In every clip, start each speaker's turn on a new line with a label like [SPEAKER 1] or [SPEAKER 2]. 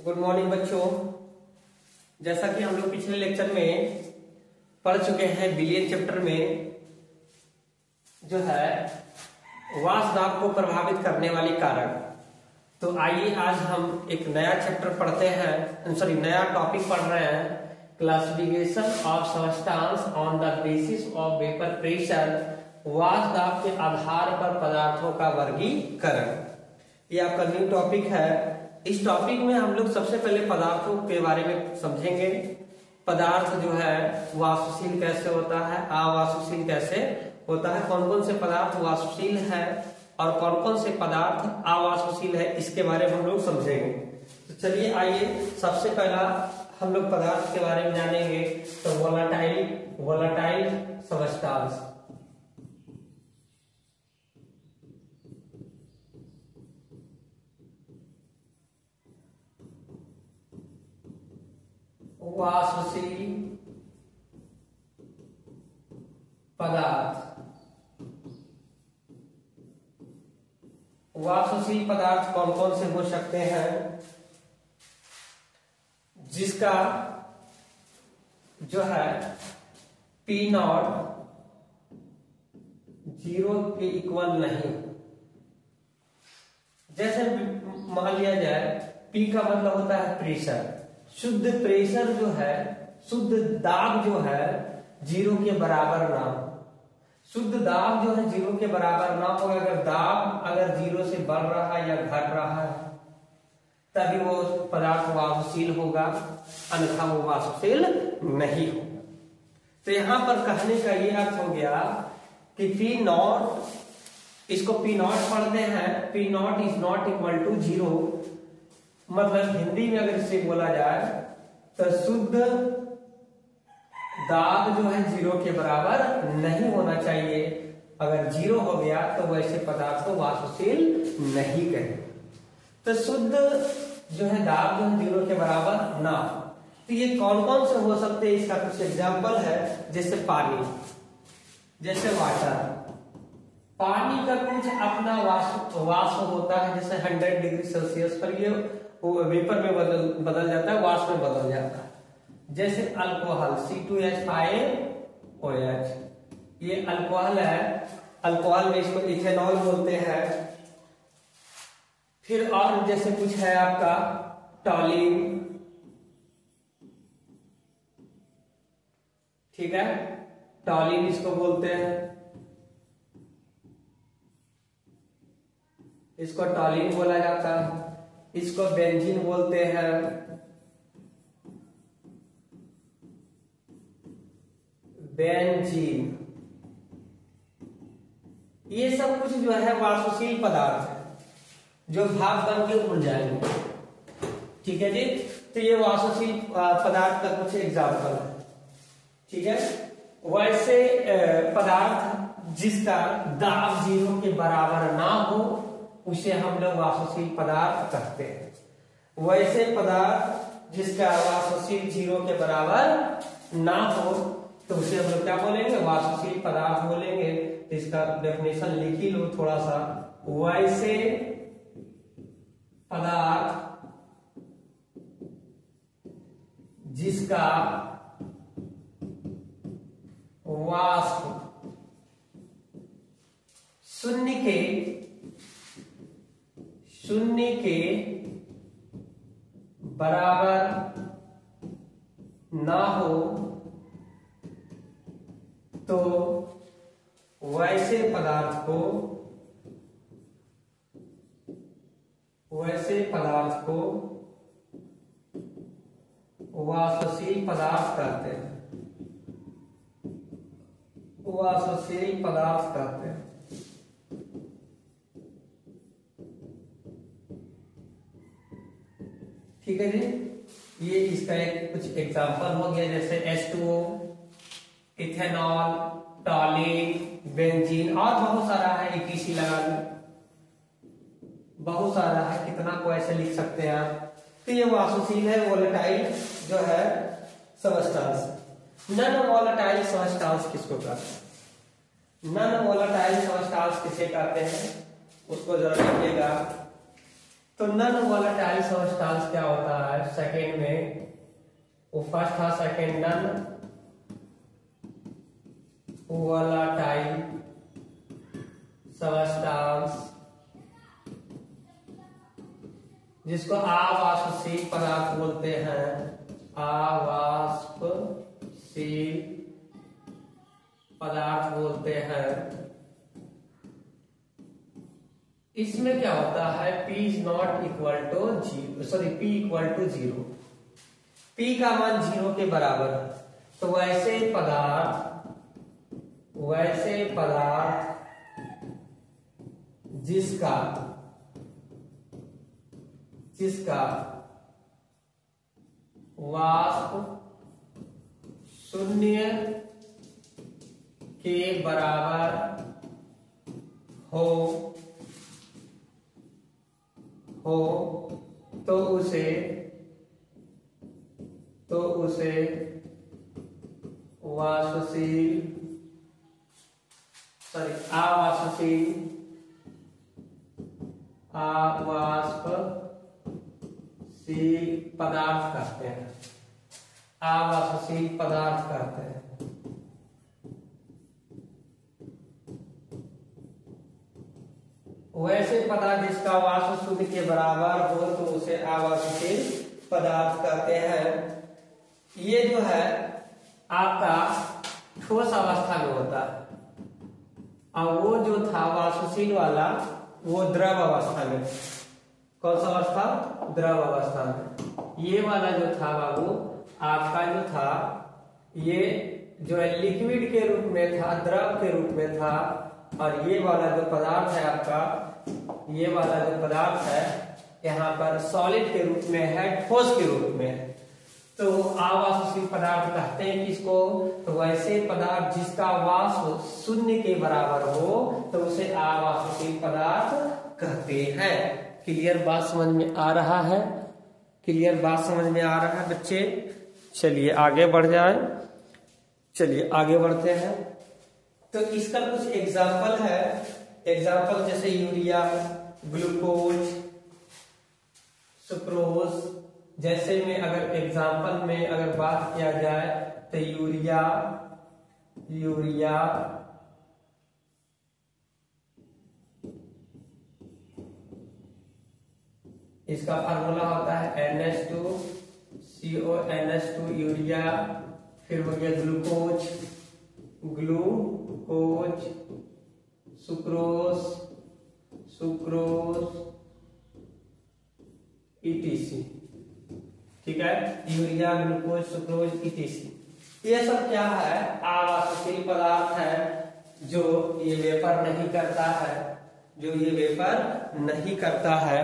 [SPEAKER 1] Good morning बच्चों। जैसा कि हम लोग पिछले लेक्चर में पढ़ चुके हैं विलियन चैप्टर में जो है वाष्प दाब को प्रभावित करने वाली कारक। तो आइए आज हम एक नया चैप्टर पढ़ते हैं, नया टॉपिक पढ़ रहे हैं, classification of substance on the basis of vapour pressure. वाष्प दाब के आधार पर पदार्थों का वर्गीकरण, ये आपका न्यू टॉपिक है। इस टॉपिक में हम लोग सबसे पहले पदार्थों के बारे में समझेंगे। पदार्थ जो है वाष्पशील कैसे होता है, अवाष्पशील कैसे होता है, कौन कौन से पदार्थ वाष्पशील है और कौन कौन से पदार्थ अवाष्पशील है, इसके बारे में हम लोग समझेंगे। तो चलिए आइए, सबसे पहला हम लोग पदार्थ के बारे में जानेंगे। तो वोलेटाइल सब्सटेंस। वाष्पशील पदार्थ। वाष्पशील पदार्थ कौन कौन से हो सकते हैं? जिसका जो है P0 0 के इक्वल नहीं। जैसे मान लिया जाए P का मतलब होता है प्रेशर। शुद्ध प्रेशर जो है, शुद्ध दाब जो है 0 के बराबर ना हो। शुद्ध दाब जो है 0 के बराबर ना हो। अगर दाब 0 से बढ़ रहा है या घट रहा है तभी वो पदार्थ वाष्पशील होगा, अन्यथा वो वाष्पशील नहीं होगा। तो यहां पर कहने का ये अर्थ हो गया कि P0, इसको P0 पढ़ते हैं, P0 is not equal to 0। मतलब हिंदी में अगर इसे बोला जाए तो शुद्ध दाब जो है 0 के बराबर नहीं होना चाहिए। अगर 0 हो गया तो वैसे पदार्थ को वाष्पशील नहीं कहें। तो शुद्ध जो है दाब जो है 0 के बराबर ना हो। तो ये कौन कौन से हो सकते हैं, इसका कुछ एग्जाम्पल है। जैसे पानी, जैसे वाटर। पानी का कुछ अपना वाष्प होता है, जैसे 100 डिग्री सेल्सियस पर ये वेपर में बदल जाता है, वाष्प में बदल जाता है। जैसे अल्कोहल C2H5OH, ये अल्कोहल है। अल्कोहल में इसको इथेनॉल बोलते हैं। फिर और जैसे कुछ है आपका टॉलिन, ठीक है, टॉलिन इसको बोलते हैं, इसको टॉलिन बोला जाता है। इसको बेंजीन बोलते हैं। बेंजीन, ये सब कुछ जो है वाष्पशील पदार्थ है जो भाप बन के उड़ जाएंगे। ठीक है जी। तो ये वाष्पशील पदार्थ का कुछ एग्जाम्पल है। ठीक है। वैसे पदार्थ जिसका दाब 0 के बराबर ना हो उसे हम लोग वाष्पशील पदार्थ कहते हैं। वैसे पदार्थ जिसका वाष्पशील 0 के बराबर ना हो तो उसे हम लोग क्या बोलेंगे? वाष्पशील पदार्थ बोलेंगे। तो इसका डेफिनेशन लिख ही लो थोड़ा सा। वैसे पदार्थ जिसका वाष्प 0 के बराबर ना हो तो वैसे पदार्थ को वाष्पशील पदार्थ कहते हैं। वाष्पशील पदार्थ कहते हैं। ठीक है जी। ये इसका एक कुछ एग्जांपल हो गया, जैसे H2O, इथेनॉल, टॉलिन, बेंजीन और बहुत सारा है। ETC लगा लो, बहुत सारा है, कितना को ऐसे लिख सकते हैं आप। तो ये वाष्पशील है, वोलेटाइल जो है सब्सटेंस। नॉन वोलेटाइल सब्सटेंस किसको कहते हैं? नॉन वोलेटाइल सब्सटेंस किसे कहते हैं उसको जरा लिखिएगा। तो नॉन वोलेटाइल सब्सटेंस क्या होता है सेकेंड में, वो फर्स्ट था सेकेंड नॉन वोलेटाइल सब्सटेंस, जिसको आवाष्पशील पदार्थ बोलते हैं, आवाष्पशील पदार्थ बोलते हैं। इसमें क्या होता है, P is not equal to zero, sorry P equal to zero, P का मान जीरो के बराबर है। तो वैसे पदार्थ जिसका वाष्प शून्य के बराबर हो तो उसे आवाष्पशील पदार्थ कहते हैं, आवाष्पशील पदार्थ कहते हैं। वैसे पदार्थ जिसका वाष्प शून्य के बराबर हो तो उसे आवाष्पशील पदार्थ कहते हैं। ये जो है आपका ठोस अवस्था में होता है, और वो जो था वाष्पशील वाला वो द्रव अवस्था में। कौन सा अवस्था, द्रव अवस्था में। ये वाला जो था बाबू आपका जो था, ये जो है लिक्विड के रूप में था, द्रव के रूप में था, और ये वाला जो पदार्थ है आपका, ये वाला जो पदार्थ है यहाँ पर सॉलिड के रूप में है, ठोस के रूप में है। तो आवाष्पशील पदार्थ कहते हैं किसको, तो वैसे पदार्थ जिसका वाष्प शून्य के बराबर हो तो उसे आवाष्पशील पदार्थ कहते हैं। क्लियर बात समझ में आ रहा है, क्लियर बात समझ में आ रहा है बच्चे। चलिए आगे बढ़ जाए, चलिए आगे बढ़ते हैं। तो इसका कुछ एग्जाम्पल है, एग्जाम्पल जैसे यूरिया, ग्लूकोज, सुक्रोज जैसे में अगर एग्जाम्पल में अगर बात किया जाए तो यूरिया इसका फार्मूला होता है NH2CO यूरिया। फिर हो गया ग्लूकोज सुक्रोज ETC। ठीक है, यूरिया, ग्लूकोज, सुक्रोज ETC, ये सब क्या है, आवाष्पशील पदार्थ है जो ये वेपर नहीं करता है,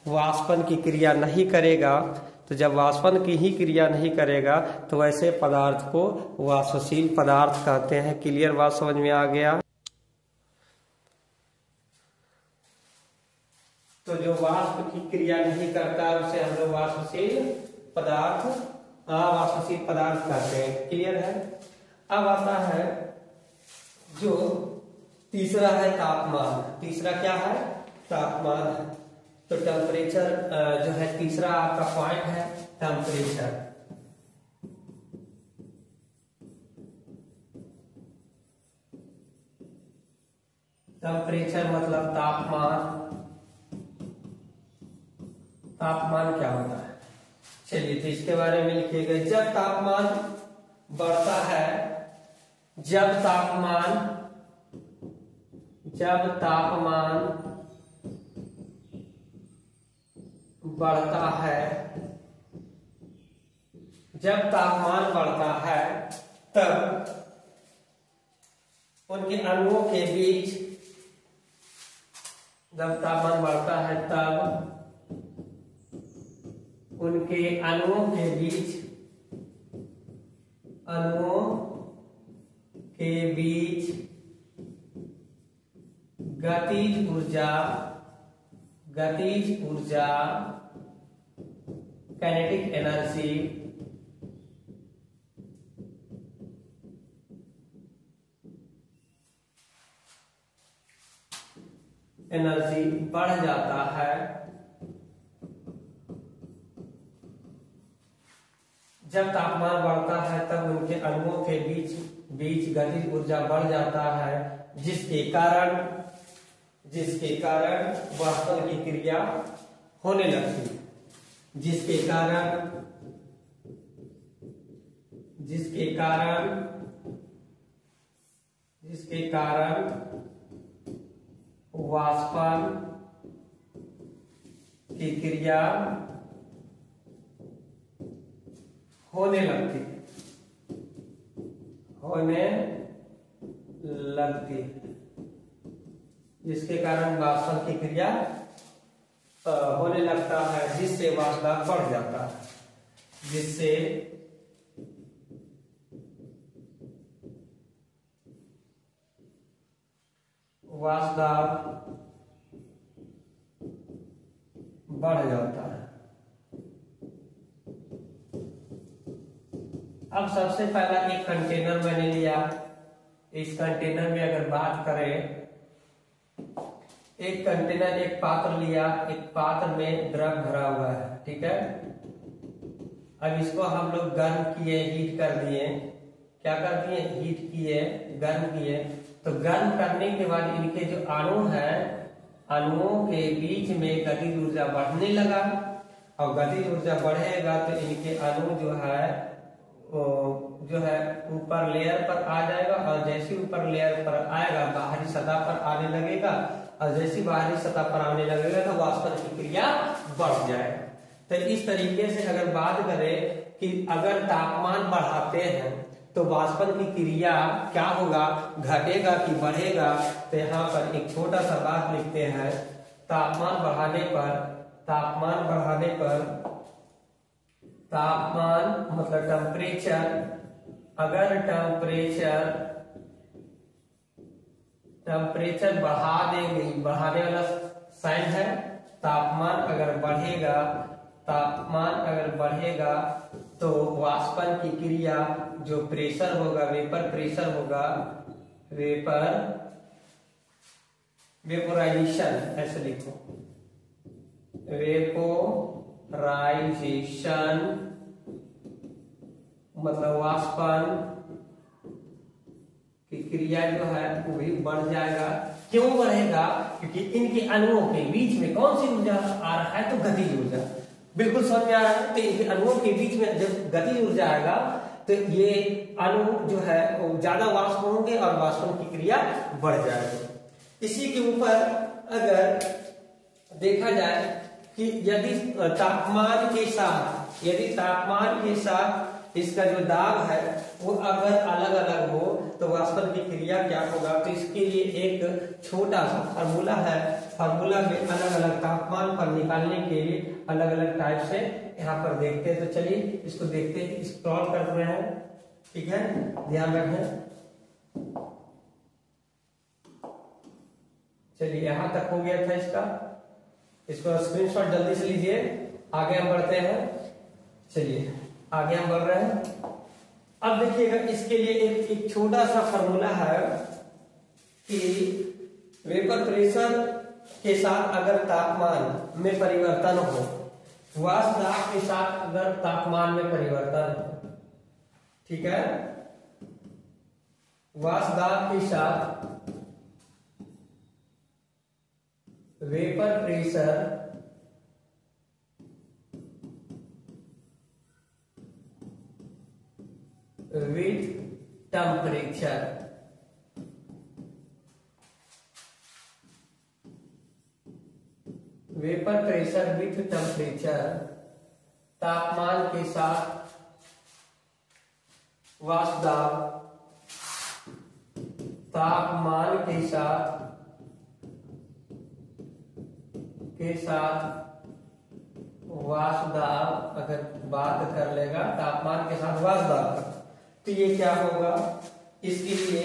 [SPEAKER 1] वाष्पन की क्रिया नहीं करेगा। तो जब वाष्पन की ही क्रिया नहीं करेगा तो वैसे पदार्थ को वाष्पशील पदार्थ कहते हैं। क्लियर बात समझ में आ गया। तो जो वाष्प की क्रिया नहीं करता उसे हम लोग वाष्पशील पदार्थ, अवाष्पशील पदार्थ कहते हैं। क्लियर है। अब आता है जो तीसरा है तापमान। तीसरा क्या है, तापमान। तो टेम्परेचर जो है तीसरा आपका पॉइंट है टेम्परेचर। टेम्परेचर मतलब तापमान। तापमान क्या होता है, चलिए तो इसके बारे में लिखिएगा। जब तापमान बढ़ता है, जब तापमान बढ़ता है, जब तापमान बढ़ता है तब उनके अणुओं के बीच, जब तापमान बढ़ता है तब उनके अणुओं के बीच गतिज ऊर्जा काइनेटिक एनर्जी बढ़ जाता है। जब तापमान बढ़ता है तब उनके अणुओं के बीच बीच गतिज ऊर्जा बढ़ जाता है, जिसके कारण वाष्पन की क्रिया होने लगती है। जिसके कारण वाष्पन की क्रिया होने लगती है। जिसके कारण वाष्पन की क्रिया होने लगता है, जिससे वाष्प दाब बढ़ जाता है, जिससे वाष्प दाब बढ़ जाता है। अब सबसे पहला एक कंटेनर मैंने लिया। इस कंटेनर में अगर बात करें, एक कंटेनर, एक पात्र लिया, एक पात्र में द्रव भरा हुआ है, ठीक है। अब इसको हम लोग गर्म किए, हीट कर दिए। क्या कर दिए? हीट किए, गर्म किए। तो गर्म करने के बाद इनके जो अणु है, अणुओं के बीच में गतिज ऊर्जा बढ़ने लगा, और गतिज ऊर्जा बढ़ेगा तो इनके अणु जो है ऊपर लेयर पर आ जाएगा, और जैसे ऊपर लेयर पर आएगा बाहरी सतह पर आने लगेगा, और जैसी बाहरी सतह पर आने लगेगा तो वाष्पन की क्रिया बढ़ जाएगा। तो इस तरीके से अगर बात करें कि अगर तापमान बढ़ाते हैं तो वाष्पन की क्रिया क्या होगा, घटेगा कि बढ़ेगा। तो यहाँ पर एक छोटा सा बात लिखते हैं, तापमान मतलब टेम्परेचर। अगर टेम्परेचर बढ़ा देंगे, बढ़ाने वाला साइन है। तापमान अगर बढ़ेगा तो वाष्पन की क्रिया जो प्रेशर होगा, वेपर प्रेशर होगा, वेपोराइजेशन, ऐसे लिखो, वेपोराइजेशन मतलब वाष्पन की क्रिया जो है वो भी बढ़ जाएगा। क्यों बढ़ेगा? क्योंकि इनके अणुओं के बीच में कौन सी ऊर्जा आ रहा है? तो गतिज ऊर्जा। बिल्कुल समझ में आ रहा है। तो इनके अणुओं के बीच में जब गतिज ऊर्जा आएगा तो ये अणु जो है वो ज्यादा वाष्प होंगे और वाष्पन की क्रिया बढ़ जाएगी। इसी के ऊपर अगर देखा जाए कि यदि तापमान के साथ इसका जो दाब है वो अगर अलग अलग हो तो वाष्पन की क्रिया क्या होगा। तो इसके लिए एक छोटा सा फार्मूला है। फार्मूला में अलग अलग तापमान पर निकालने के लिए अलग अलग टाइप से यहाँ पर देखते हैं। तो चलिए इसको देखते हैं, स्क्रॉल कर रहे हैं, ठीक है, ध्यान रखें। चलिए यहाँ तक हो गया था इसको स्क्रीनशॉट जल्दी से लीजिए। आगे हम बढ़ते हैं। चलिए आगे हम बढ़ रहे हैं। अब देखिएगा इसके लिए एक छोटा सा फॉर्मूला है कि वेपर प्रेशर के साथ अगर तापमान में परिवर्तन हो, वाष्प दाब के साथ अगर तापमान में परिवर्तन हो, ठीक है, वाष्प दाब के साथ vapour pressure with temperature, vapour pressure with temperature, तापमान के साथ वाष्प दाब, तापमान के साथ वाष्प दाब अगर बात कर लेगा, तापमान के साथ वाष्प दाब, तो ये क्या होगा। इसके लिए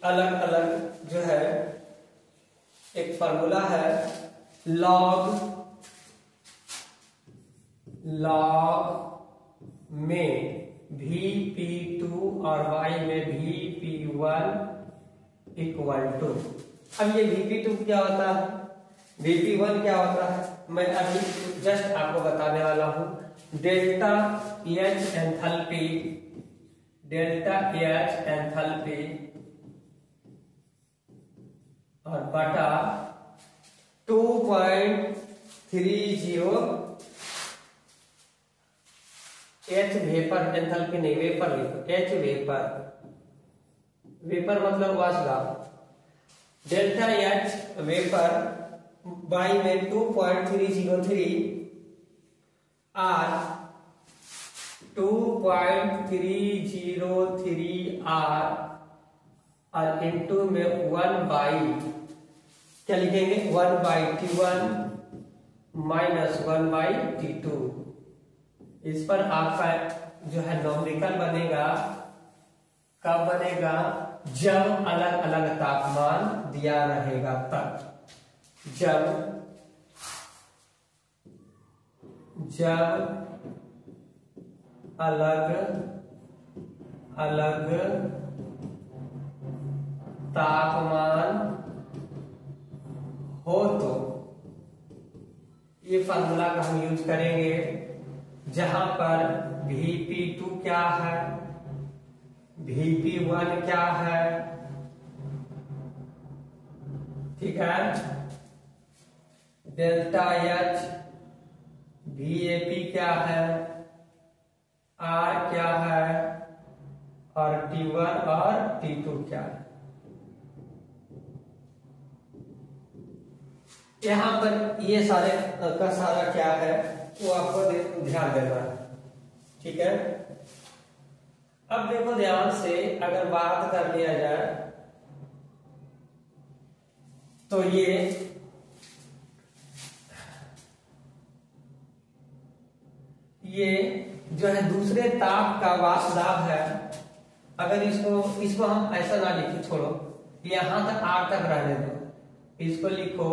[SPEAKER 1] अलग अलग जो है एक फॉर्मूला है, लॉग में Vp2 और y में Vp1 इक्वल टू। अब ये Vp2 क्या होता है, Vp1 क्या होता है, मैं अभी जस्ट आपको बताने वाला हूं। Delta H enthalpy, delta H enthalpy और बटा 2.30 एच वेपर, एंथैल्पी नहीं वेपर लिखो, एच वेपर, वेपर मतलब वाष्प, डेल्टा एच वेपर बाई में 2.303 आर 2.303 आर और इनटू में 1 बाई क्या लिखेंगे 1 by T1 minus 1 by T2। इस पर आपका जो है नॉमिकल बनेगा, कब बनेगा, जब अलग अलग तापमान दिया रहेगा तब, जब अलग अलग तापमान हो तो ये फार्मूला का हम यूज करेंगे, जहां पर Vp2 क्या है, Vp1 क्या है, ठीक है, डेल्टा एच VAP क्या है, R क्या है और T1 और T2 क्या है। यहां पर ये सारे का सारा क्या है वो आपको ध्यान देना है, ठीक है। अब देखो ध्यान से अगर बात कर लिया जाए तो ये जो है दूसरे ताप का वाष्प दाब है। अगर इसको हम ऐसा ना लिखे, छोड़ो, यहां तक R तक रहने दो, इसको लिखो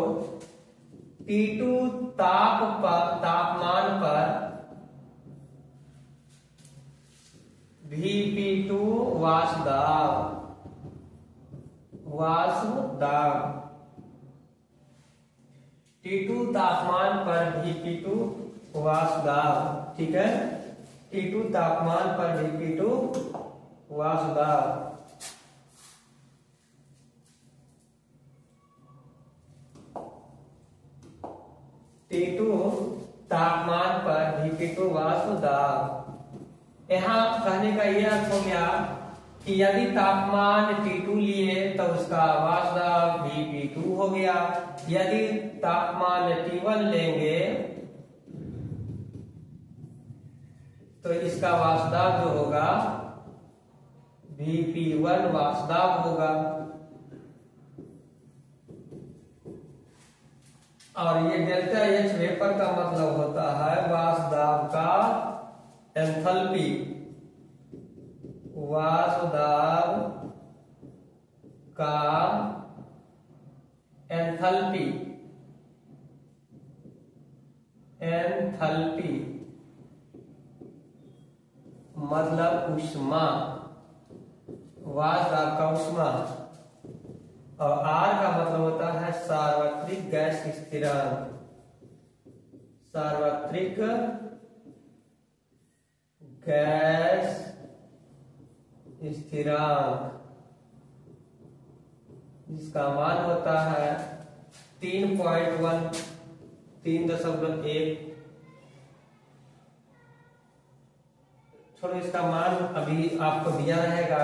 [SPEAKER 1] T2 तापमान पर Vp2 वाष्प दाब, T2 तापमान पर Vp2 वाष्प दाब, ठीक है, T2 तापमान पर Vp2 वाष्प दाब। T2 तापमान पर Vp2 वाष्प दाब। यहाँ कहने का यह अर्थ हो गया कि यदि तापमान T2 लिए तो उसका वाष्प दाब Vp2 हो गया, यदि तापमान T1 लेंगे तो इसका वाष्प दाब जो होगा Vp1 वाष्प दाब होगा। और ये डेल्टा एच वेपर का मतलब होता है वाष्प दाब का एंथैल्पी, वाष्प दाब का एंथैल्पी, मतलब ऊष्मा, वाष्प दाब का ऊष्मा। और R का मतलब होता है सार्वत्रिक गैस स्थिरांक, सार्वत्रिक गैस स्थिरांक, जिसका मान होता है 3.1 छोड़ो, इसका मान अभी आपको दिया रहेगा।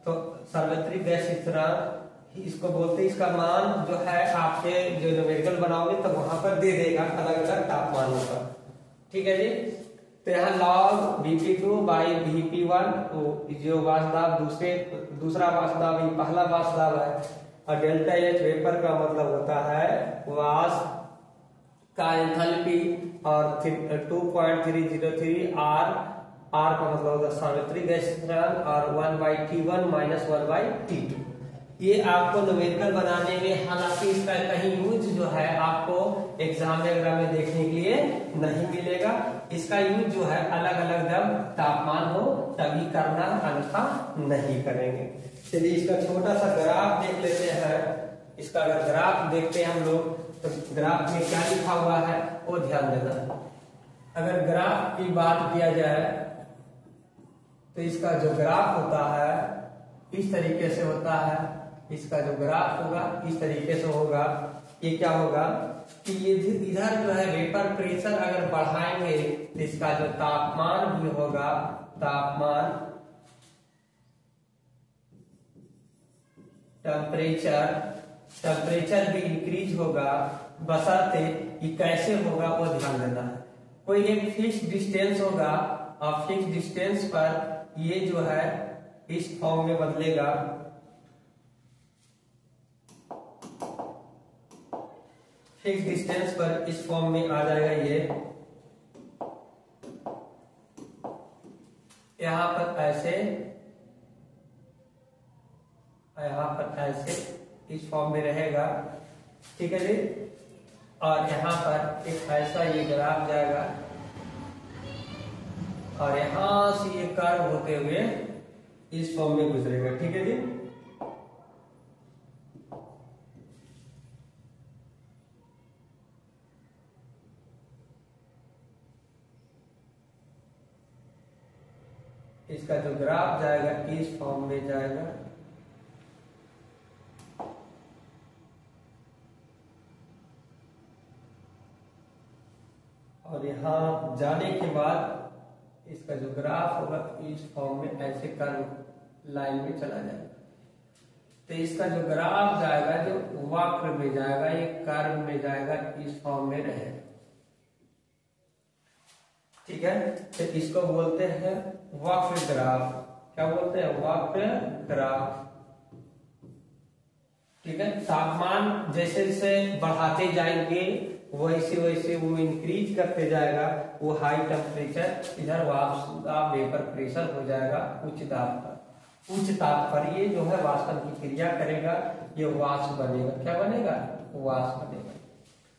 [SPEAKER 1] तो सार्वत्रिक गैस स्थिरांक इसको बोलते हैं, इसका मान जो है आपके जो न्यूमेरिकल बनाओगे तब वहां पर दे देगा अलग अलग तापमानों पर, ठीक है जी। तो यहाँ log Vp2 बाई Vp1 जो वाष्प दाब दूसरा वाष्प दाब पहला वाष्प दाब है, और डेल्टा एच वेपर का मतलब होता है वाष्प का एंथैल्पी, और 2.303 R का मतलब होता है सार्वत्रिक गैस स्थिरांक, और 1 by T1 minus 1 by T2। ये आपको न्यूमेरिकल बनाने में, हालांकि इसका कहीं यूज जो है आपको एग्जाम वगैरह में देखने के लिए नहीं मिलेगा। इसका यूज जो है अलग अलग जब तापमान हो तभी करना, अन्यथा नहीं करेंगे। चलिए इसका छोटा सा ग्राफ देख लेते हैं। इसका अगर ग्राफ देखते हैं हम लोग तो ग्राफ में क्या लिखा हुआ है वो ध्यान देना है। अगर ग्राफ की बात किया जाए तो इसका जो ग्राफ होता है इस तरीके से होता है। इसका जो ग्राफ होगा इस तरीके से होगा। ये क्या होगा कि ये इधर जो है वेपर प्रेशर अगर बढ़ाएंगे तो इसका जो तापमान भी होगा, टेम्परेचर भी इंक्रीज होगा। बशर्ते ये कैसे होगा वो ध्यान देना है। कोई एक फिक्स डिस्टेंस होगा और फिक्स डिस्टेंस पर ये जो है इस फॉर्म में बदलेगा। फिक्स डिस्टेंस पर इस फॉर्म में आ जाएगा। ये यहां पर ऐसे, यहां पर ऐसे इस फॉर्म में रहेगा, ठीक है जी। और यहां पर एक ऐसा ये ग्राफ जाएगा और यहां से ये कर्व होते हुए इस फॉर्म में गुजरेगा, ठीक है जी। इसका जो ग्राफ जाएगा इस फॉर्म में जाएगा। और यहां जाने के बाद इसका जो ग्राफ होगा इस फॉर्म में ऐसे कर्व लाइन में चला जाएगा। तो इसका जो ग्राफ जाएगा जो वक्र में जाएगा, ये कर्व में जाएगा, इस फॉर्म में रहेगा, ठीक है। तो इसको बोलते हैं वक्र ग्राफ। क्या बोलते हैं? वक्र ग्राफ, ठीक है। तापमान जैसे जैसे बढ़ाते जाएंगे वैसे वैसे वो इंक्रीज करते जाएगा। वो हाई टेम्परेचर इधर वाष्प वेपर प्रेशर हो जाएगा उच्च दाब पर। उच्च ताप पर ये जो है वाष्पन की क्रिया करेगा, ये वाष्प बनेगा। क्या बनेगा? वाष्प बनेगा।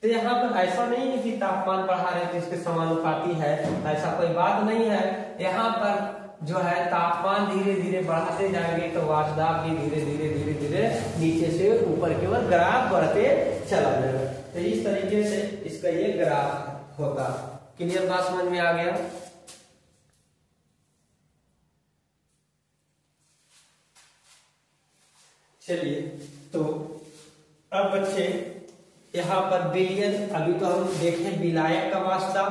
[SPEAKER 1] तो यहाँ पर ऐसा नहीं है कि तापमान बढ़ा रहे तो इसके समानुपाती है, ऐसा कोई बात नहीं है। यहाँ पर जो है तापमान धीरे धीरे बढ़ाते जाएंगे तो वाष्प दाब भी धीरे धीरे धीरे धीरे नीचे से ऊपर की ओर ग्राफ बढ़ते चला जाएगा। तो इस तरीके से इसका ये ग्राफ होगा। क्लियर बात समझ में आ गया? चलिए, तो अब बच्चे यहाँ पर बिलियन, अभी तो हम देखें विलायक का वाष्प दाब,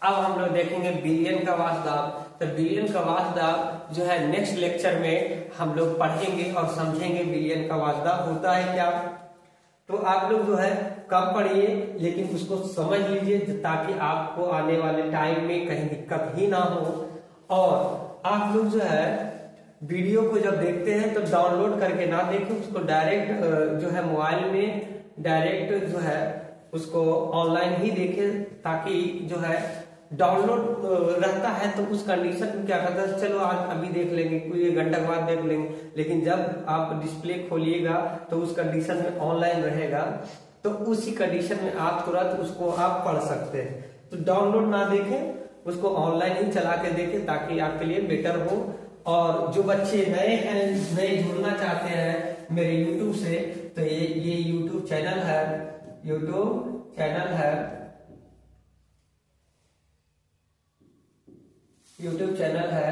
[SPEAKER 1] अब हम लोग देखेंगे बिलियन का वाष्प दाब। तो बिलियन का वाष्प दाब जो है नेक्स्ट लेक्चर में हम लोग पढ़ेंगे और समझेंगे बिलियन का वाष्प दाब होता है क्या। तो आप लोग जो है कम पढ़िए लेकिन उसको समझ लीजिए ताकि आपको आने वाले टाइम में कहीं दिक्कत ही ना हो। और आप लोग जो है वीडियो को जब देखते हैं तो डाउनलोड करके ना देखें, उसको डायरेक्ट जो है मोबाइल में डायरेक्ट जो है उसको ऑनलाइन ही देखें, ताकि जो है डाउनलोड रहता है तो उस कंडीशन में क्या करता है, चलो आज अभी देख लेंगे, कोई एक घंटा के बाद देख लेंगे, लेकिन जब आप डिस्प्ले खोलिएगा तो उस कंडीशन में ऑनलाइन रहेगा, तो उसी कंडीशन में आप तुरंत उसको आप पढ़ सकते हैं। तो डाउनलोड ना देखें, उसको ऑनलाइन ही चला के देखें ताकि आपके लिए बेटर हो। और जो बच्चे नए हैं, नए जुड़ना चाहते हैं मेरे YouTube से, तो ये YouTube चैनल है, YouTube चैनल है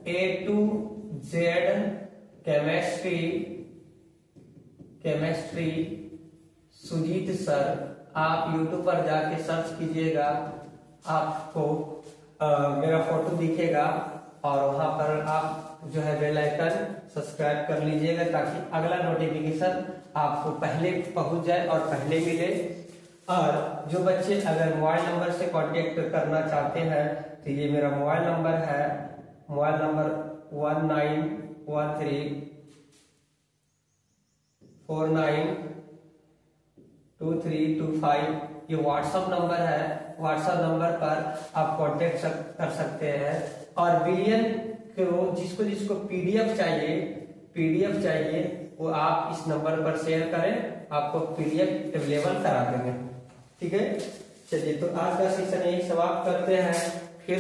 [SPEAKER 1] A to Z chemistry Sujit sir. आप YouTube पर जाके सर्च कीजिएगा, आपको मेरा फोटो दिखेगा और वहां पर आप जो है बेल आइकन सब्सक्राइब कर लीजिएगा ताकि अगला नोटिफिकेशन आपको पहले पहुंच जाए और पहले मिले। और जो बच्चे अगर मोबाइल नंबर से कांटेक्ट करना चाहते हैं तो ये मेरा मोबाइल नंबर है, मोबाइल नंबर 1913492325। ये व्हाट्सएप नंबर है, व्हाट्सएप नंबर पर आप कांटेक्ट कर सकते हैं। और बिलियन को जिसको पीडीएफ चाहिए वो आप इस नंबर पर शेयर करें, आपको पीडीएफ अवेलेबल करा देंगे, ठीक है। चलिए, तो आज का सेशन यही समाप्त करते हैं, फिर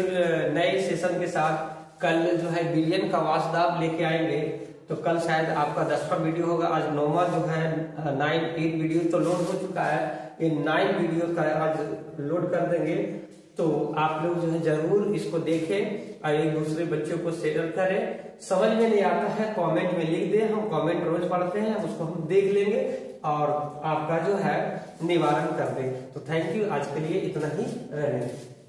[SPEAKER 1] नए सेशन के साथ कल जो है बिलियन का वाष्प दाब लेके आएंगे। तो कल शायद आपका 10वां वीडियो होगा। आज 9वां जो है 8 वीडियो तो लोड हो चुका है, ये 9 वीडियो का आज लोड कर देंगे। तो आप लोग जो है जरूर इसको देखें और एक दूसरे बच्चों को शेयर करें। समझ में नहीं आता है कमेंट में लिख दें, हम कमेंट रोज पढ़ते हैं, उसको हम देख लेंगे और आपका जो है निवारण कर दें। तो थैंक यू, आज के लिए इतना ही रहने दें।